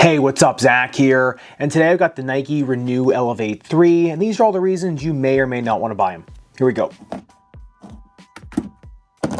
Hey, what's up? Zach here, and today I've got the Nike Renew Elevate 3, and these are all the reasons you may or may not want to buy them. Here we go.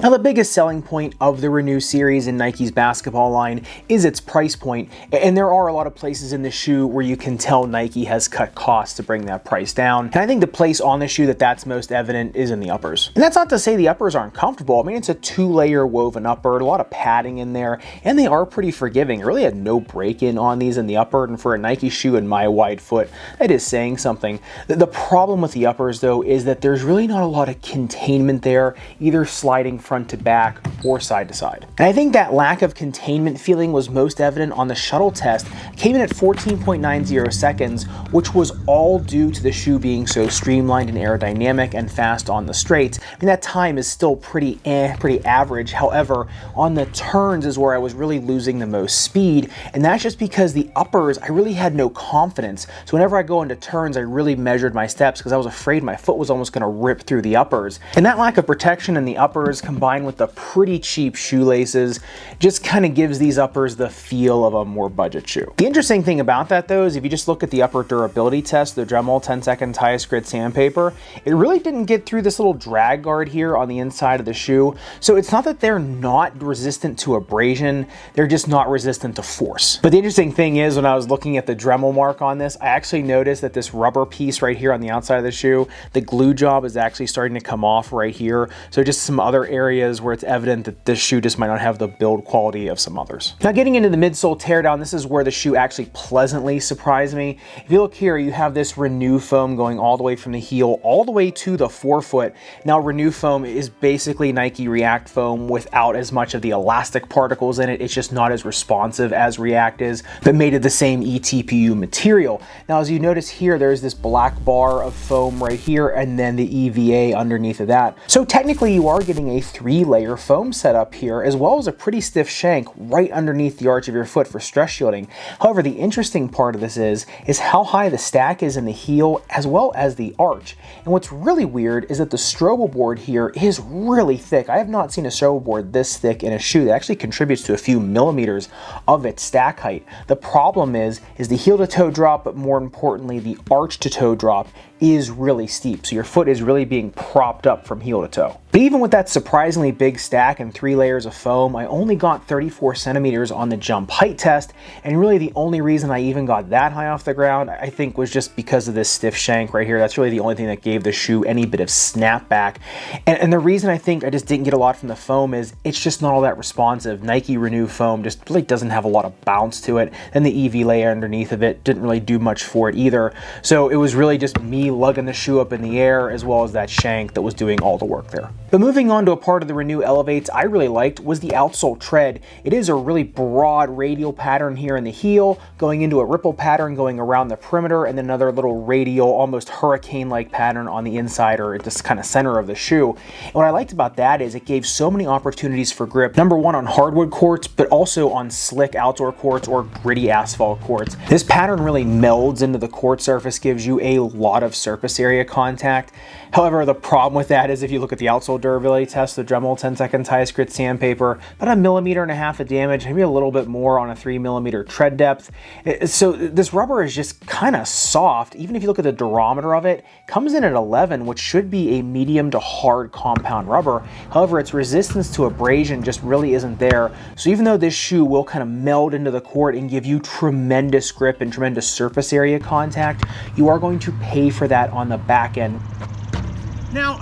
Now, the biggest selling point of the Renew series in Nike's basketball line is its price point, and there are a lot of places in the shoe where you can tell Nike has cut costs to bring that price down. And I think the place on the shoe that's most evident is in the uppers. And that's not to say the uppers aren't comfortable. I mean, it's a 2-layer woven upper, a lot of padding in there, and they are pretty forgiving. I really had no break-in on these in the upper, and for a Nike shoe in my wide foot, that is saying something. The problem with the uppers, though, is that there's really not a lot of containment there, either sliding front to back or side to side. And I think that lack of containment feeling was most evident on the Shuttle test. It came in at 14.90 seconds, which was all due to the shoe being so streamlined and aerodynamic and fast on the straights. I mean, that time is still pretty average. However, on the turns is where I was really losing the most speed, and that's just because the uppers, I really had no confidence. So whenever I go into turns, I really measured my steps because I was afraid my foot was almost going to rip through the uppers. And that lack of protection in the uppers combined with the pretty cheap shoelaces just kind of gives these uppers the feel of a more budget shoe. The interesting thing about that, though, is if you just look at the upper durability test, the Dremel 10 seconds highest grit sandpaper, it really didn't get through this little drag guard here on the inside of the shoe. So it's not that they're not resistant to abrasion, they're just not resistant to force. But the interesting thing is, when I was looking at the Dremel mark on this, I actually noticed that this rubber piece right here on the outside of the shoe, the glue job is actually starting to come off right here. So just some other areas where it's evident that this shoe just might not have the build quality of some others. Now, getting into the midsole teardown, this is where the shoe actually pleasantly surprised me. If you look here, you have this Renew foam going all the way from the heel all the way to the forefoot. Now, Renew foam is basically Nike React foam without as much of the elastic particles in it. It's just not as responsive as React is, but made of the same eTPU material. Now, as you notice here, there's this black bar of foam right here, and then the EVA underneath of that. So technically, you are getting a 3-layer foam setup here, as well as a pretty stiff shank right underneath the arch of your foot for stress shielding. However, the interesting part of this is how high the stack is in the heel as well as the arch. And what's really weird is that the Strobel board here is really thick. I have not seen a Strobel board this thick in a shoe that actually contributes to a few millimeters of its stack height. The problem is the heel to toe drop, but more importantly, the arch to toe drop is really steep. So your foot is really being propped up from heel to toe. But even with that surprisingly big stack and 3 layers of foam, I only got 34 centimeters on the jump height test. And really the only reason I even got that high off the ground, I think, was just because of this stiff shank right here. That's really the only thing that gave the shoe any bit of snapback. And the reason I think I just didn't get a lot from the foam is it's just not all that responsive. Nike Renew foam just really doesn't have a lot of bounce to it. And the EV layer underneath of it didn't really do much for it either. So it was really just me lugging the shoe up in the air, as well as that shank that was doing all the work there. But moving on to a part of the Renew Elevates I really liked was the outsole tread. It is a really broad radial pattern here in the heel, going into a ripple pattern going around the perimeter, and then another little radial, almost hurricane-like pattern on the inside, or just kind of center of the shoe. And what I liked about that is it gave so many opportunities for grip. Number one, on hardwood courts, but also on slick outdoor courts or gritty asphalt courts. This pattern really melds into the court surface, gives you a lot of surface area contact. However, the problem with that is if you look at the outsole durability test, the Dremel 10 seconds highest grit sandpaper, about 1.5 millimeters of damage, maybe a little bit more on a 3 millimeter tread depth. So this rubber is just kind of soft. Even if you look at the durometer of it, it comes in at 11, which should be a medium to hard compound rubber. However, its resistance to abrasion just really isn't there. So even though this shoe will kind of meld into the court and give you tremendous grip and tremendous surface area contact, you are going to pay for that on the back end. Now,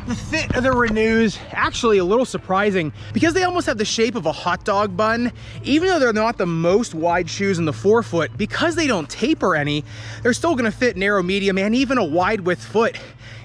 the fit of the Renews actually a little surprising because they almost have the shape of a hot dog bun. Even though they're not the most wide shoes in the forefoot, because they don't taper any, they're still gonna fit narrow, medium, and even a wide width foot.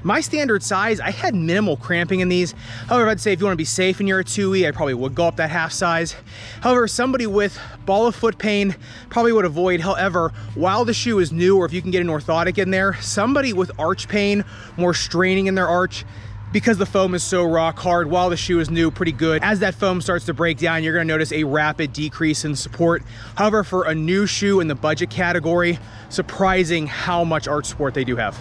My standard size, I had minimal cramping in these. However, I'd say if you want to be safe and you're a 2E, I probably would go up that half size. However, somebody with ball of foot pain probably would avoid. However, while the shoe is new, or if you can get an orthotic in there, somebody with arch pain, more straining in their arch, because the foam is so rock hard while the shoe is new, pretty good. As that foam starts to break down, you're gonna notice a rapid decrease in support. However, for a new shoe in the budget category, surprising how much arch support they do have.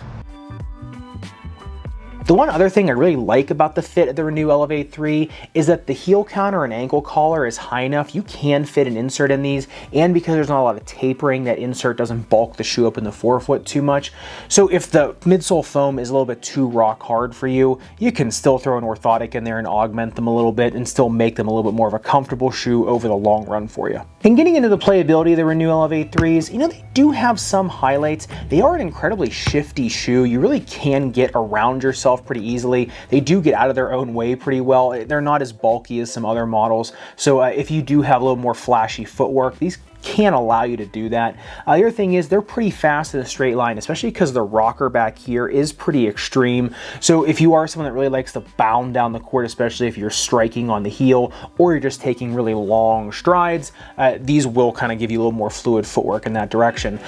The one other thing I really like about the fit of the Renew Elevate 3 is that the heel counter and ankle collar is high enough you can fit an insert in these, and because there's not a lot of tapering, that insert doesn't bulk the shoe up in the forefoot too much. So if the midsole foam is a little bit too rock hard for you, you can still throw an orthotic in there and augment them a little bit and still make them a little bit more of a comfortable shoe over the long run for you. And getting into the playability of the Renew Elevate 3s, you know, they do have some highlights. They are an incredibly shifty shoe. You really can get around yourself pretty easily. They do get out of their own way pretty well. They're not as bulky as some other models. So if you do have a little more flashy footwork, these can allow you to do that. The other thing is they're pretty fast in a straight line, especially because the rocker back here is pretty extreme. So if you are someone that really likes to bound down the court, especially if you're striking on the heel or you're just taking really long strides, these will kind of give you a little more fluid footwork in that direction.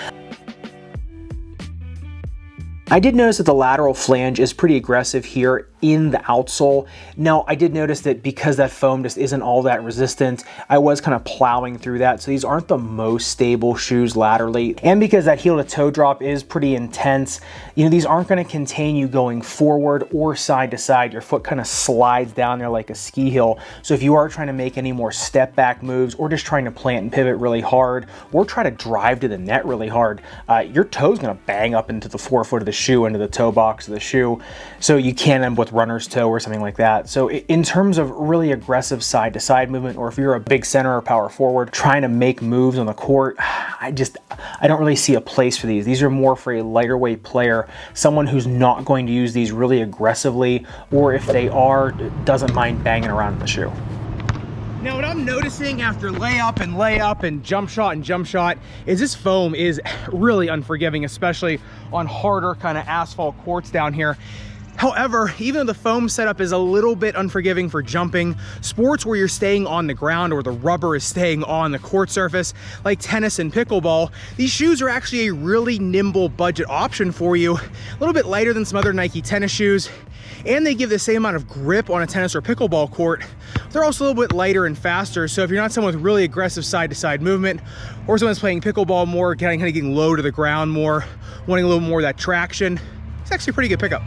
I did notice that the lateral flange is pretty aggressive here in the outsole. Now, I did notice that because that foam just isn't all that resistant, I was kind of plowing through that. So these aren't the most stable shoes laterally. And because that heel to toe drop is pretty intense, you know, these aren't going to contain you going forward or side to side. Your foot kind of slides down there like a ski hill. So if you are trying to make any more step back moves or just trying to plant and pivot really hard or try to drive to the net really hard, your toe's going to bang up into the forefoot of the shoe, into the toe box of the shoe. So you can end up with runner's toe or something like that. So in terms of really aggressive side to side movement, or if you're a big center or power forward trying to make moves on the court, I don't really see a place for these. These are more for a lighter weight player, someone who's not going to use these really aggressively, or if they are, doesn't mind banging around in the shoe. Now what I'm noticing after layup and jump shot is this foam is really unforgiving, especially on harder kind of asphalt courts down here. However, even though the foam setup is a little bit unforgiving for jumping, sports where you're staying on the ground or the rubber is staying on the court surface, like tennis and pickleball, these shoes are actually a really nimble budget option for you. A little bit lighter than some other Nike tennis shoes, and they give the same amount of grip on a tennis or pickleball court. They're also a little bit lighter and faster, so if you're not someone with really aggressive side-to-side movement, or someone's playing pickleball more, kind of getting low to the ground more, wanting a little more of that traction, it's actually a pretty good pickup.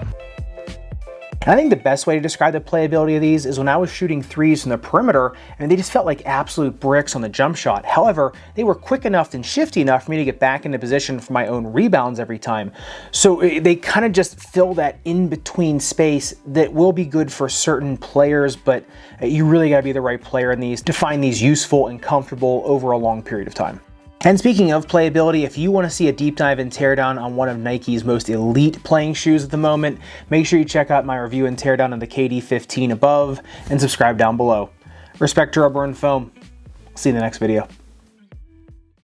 I think the best way to describe the playability of these is when I was shooting threes from the perimeter and they just felt like absolute bricks on the jump shot. However, they were quick enough and shifty enough for me to get back into position for my own rebounds every time. So they kind of just fill that in-between space that will be good for certain players, but you really got to be the right player in these to find these useful and comfortable over a long period of time. And speaking of playability, if you want to see a deep dive and teardown on one of Nike's most elite playing shoes at the moment, make sure you check out my review and teardown of the KD15 above and subscribe down below. Respect to rubber and foam. See you in the next video.